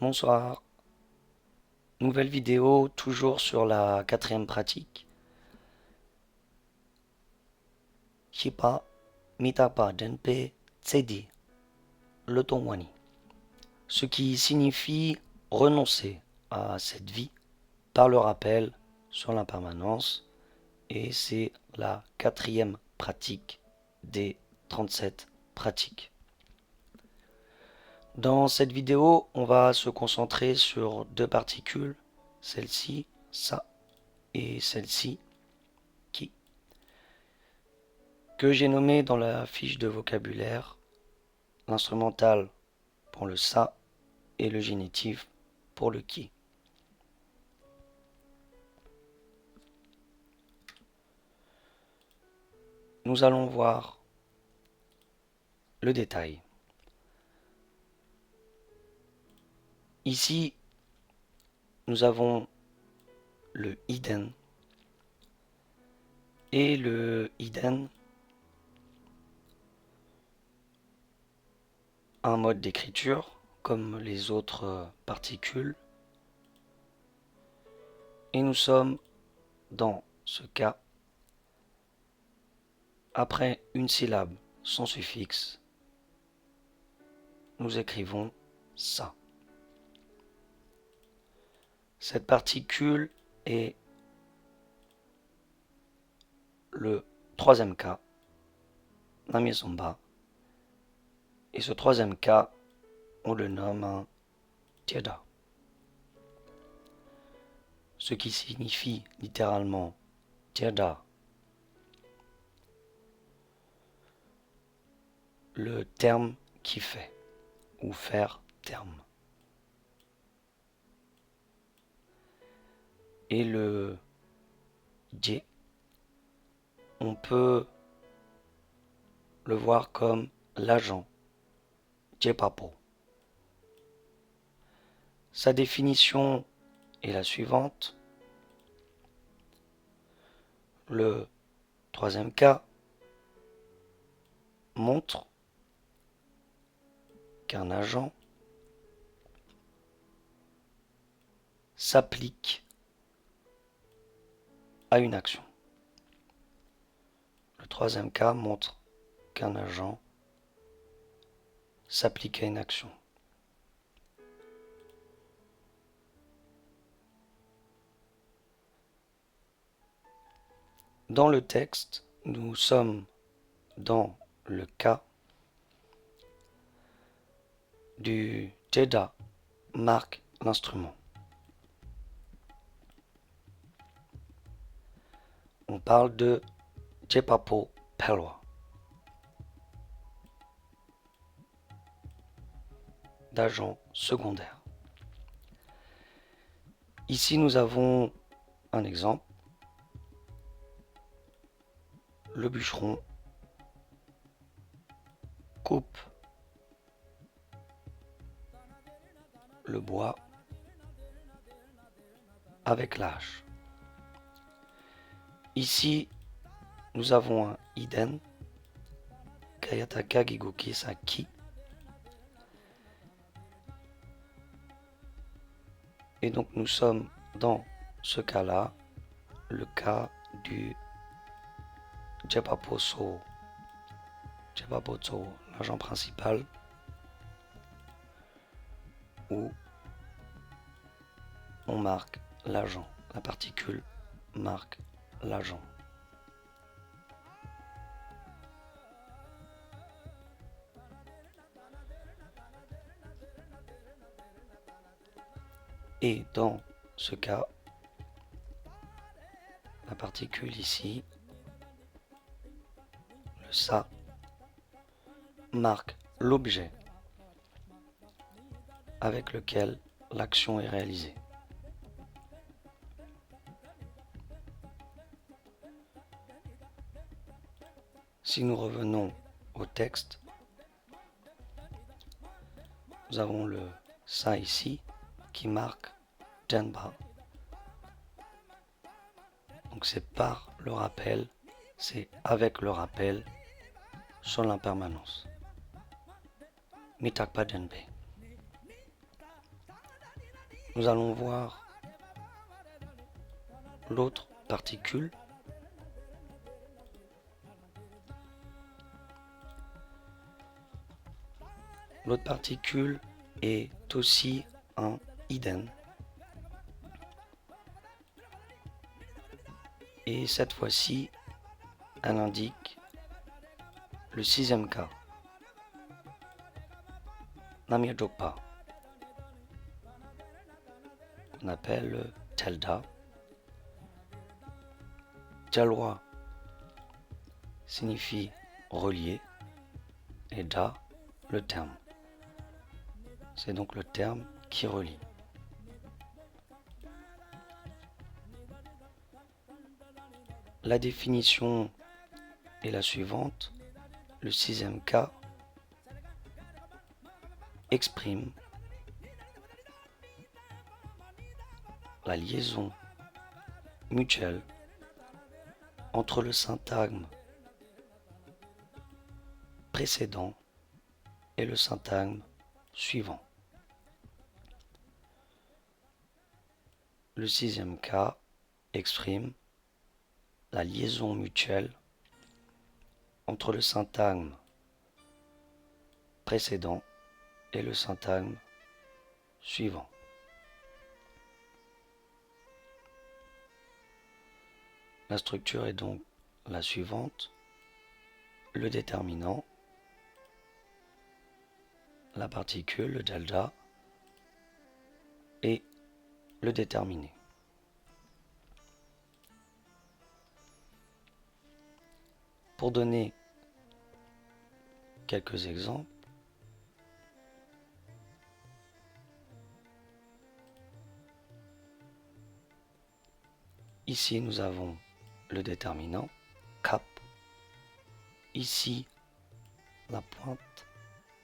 Bonsoir. Nouvelle vidéo, toujours sur la quatrième pratique. Shipa Mitapa Denpe Tsedi, le Tongwani. Ce qui signifie renoncer à cette vie par le rappel sur l'impermanence. Et c'est la quatrième pratique des 37 pratiques. Dans cette vidéo, on va se concentrer sur deux particules, celle-ci, ça, et celle-ci, qui, que j'ai nommé dans la fiche de vocabulaire l'instrumental pour le ça et le génitif pour le qui. Nous allons voir le détail. Ici, nous avons le iden. Et le iden a un mode d'écriture comme les autres particules. Et nous sommes dans ce cas après une syllabe sans suffixe. Nous écrivons ça. Cette particule est le troisième cas, Namyesomba. Et ce troisième cas, on le nomme un Tieda. Ce qui signifie littéralement Tieda, le terme qui fait, ou faire terme. Et le Dje, on peut le voir comme l'agent, Djepapo. Sa définition est la suivante. Le troisième cas montre qu'un agent s'applique à une action. Le troisième cas montre qu'un agent s'applique à une action. Dans le texte, nous sommes dans le cas du Teda marque l'instrument. On parle de Djepapo Pelwa, d'agent secondaire. Ici, nous avons un exemple. Le bûcheron coupe le bois avec la hache. Ici, nous avons un iden, Kayataka Gigoki Saki. Et donc nous sommes dans ce cas-là, le cas du Djepaposo, l'agent principal, où on marque l'agent, la particule marque l'agent. Et dans ce cas, la particule ici, le ça, marque l'objet avec lequel l'action est réalisée. Si nous revenons au texte, nous avons le ça ici qui marque Denba. Donc c'est par le rappel, c'est avec le rappel sur l'impermanence. Mitakpa Denbe. nous allons voir l'autre particule. L'autre particule est aussi un hidden. Et cette fois-ci, elle indique le sixième cas. Namir Jokpa. On appelle Telda. Jalwa signifie relier et Da le terme. C'est donc le terme qui relie. La définition est la suivante. Le sixième cas exprime la liaison mutuelle entre le syntagme précédent et le syntagme suivant. Le sixième cas exprime la liaison mutuelle entre le syntagme précédent et le syntagme suivant. La structure est donc la suivante. Le déterminant, la particule, le delta, et le déterminé. Pour donner quelques exemples, ici nous avons le déterminant, cap, ici la pointe,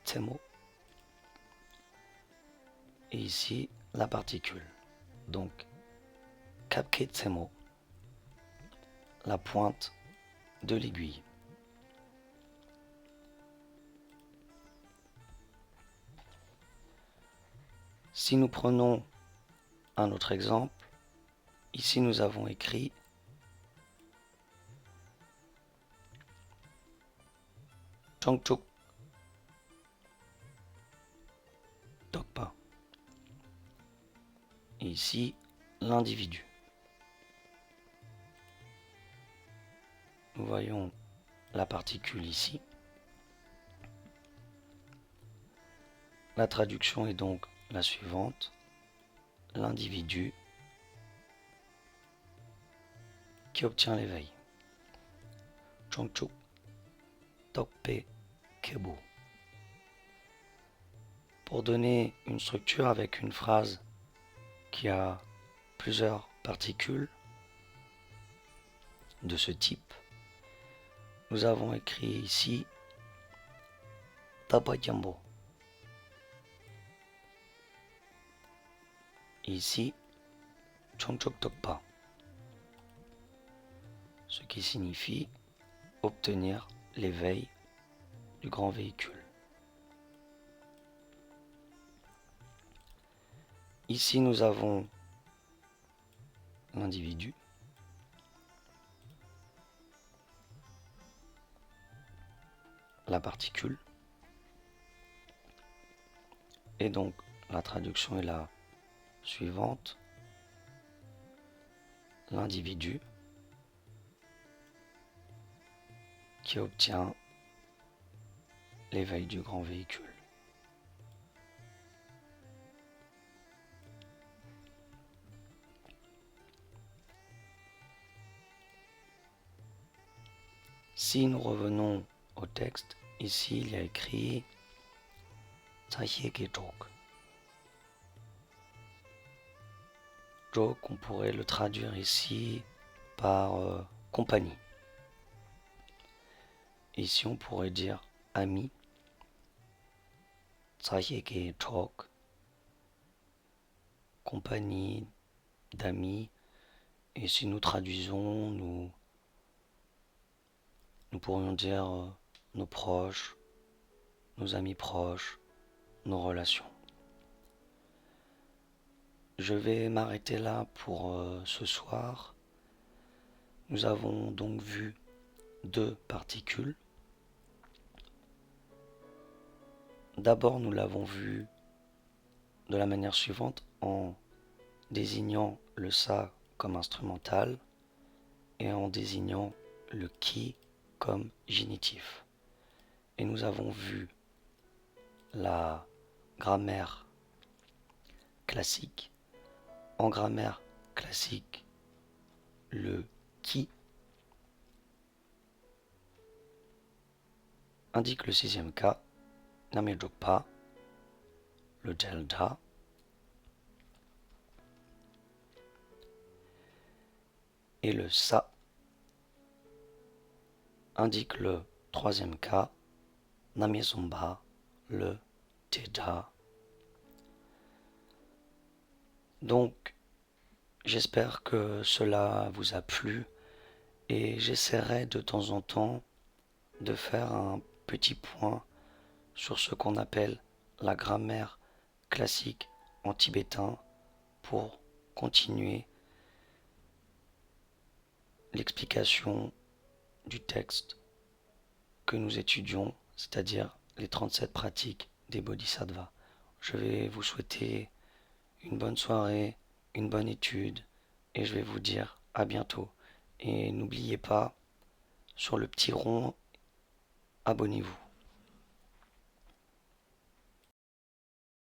tsemo, et ici la particule. Donc, capke tsemo, la pointe de l'aiguille. Si nous prenons un autre exemple, ici nous avons écrit Changchuk Tokpa. Et ici, l'individu. Nous voyons la particule ici. La traduction est donc la suivante. L'individu qui obtient l'éveil. Chongchuk Tokpe Kebo. Pour donner une structure avec une phrase qui a plusieurs particules de ce type, nous avons écrit ici Tapajambo. Ici Chongchuk Tokpa, ce qui signifie obtenir l'éveil du grand véhicule. Ici nous avons l'individu, la particule, et donc la traduction est la suivante. L'individu qui obtient l'éveil du grand véhicule. Si nous revenons au texte, ici il y a écrit Jok. Jok, on pourrait le traduire ici par compagnie. Ici on pourrait dire ami. Jok, compagnie d'amis. Et si nous traduisons, nous pourrions dire nos proches, nos amis proches, nos relations. je vais m'arrêter là pour ce soir. Nous avons donc vu deux particules. D'abord, nous l'avons vu de la manière suivante en désignant le ça comme instrumental et en désignant le qui comme génitif. Et nous avons vu la grammaire classique. En grammaire classique, le qui indique le sixième cas, Namedokpa, le delta, et le sa indique le troisième cas, Namezomba, le theta. Donc, j'espère que cela vous a plu et j'essaierai de temps en temps de faire un petit point sur ce qu'on appelle la grammaire classique en tibétain pour continuer l'explication du texte que nous étudions, c'est-à-dire les 37 pratiques des bodhisattvas. Je vais vous souhaiter une bonne soirée, une bonne étude, et je vais vous dire à bientôt. Et n'oubliez pas, sur le petit rond, abonnez-vous.